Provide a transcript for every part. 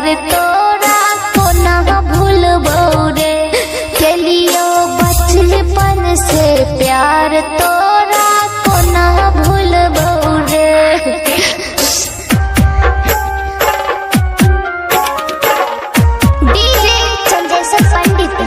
प्यार तोरा को ना भूलबो रे। केलियो बचपन से प्यार तोरा को ना भूलबो रे। डीजे चंदेश्वर पंडित।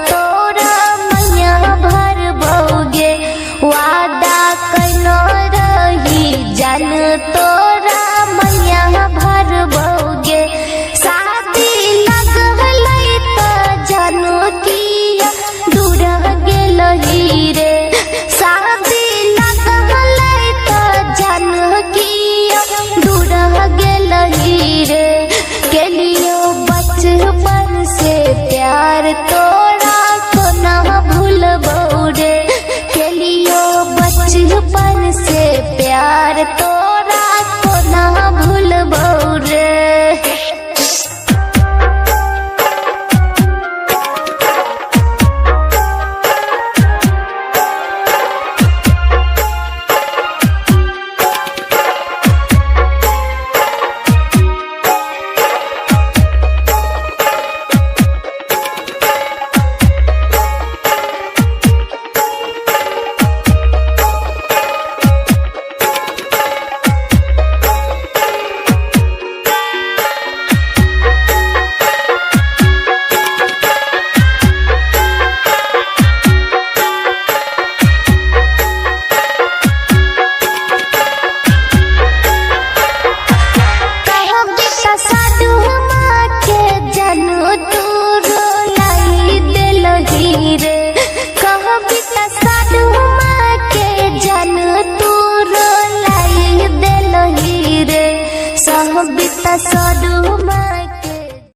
तोरा मैया भरबोगे वादा कैनो रही जान तोरा मैया भरबोगे। शादी लगलै त जानू किया दूर गेलही रे। शादी लगलै त जानू किया दूर गेलही रे। केलियो बचपन से प्यार तो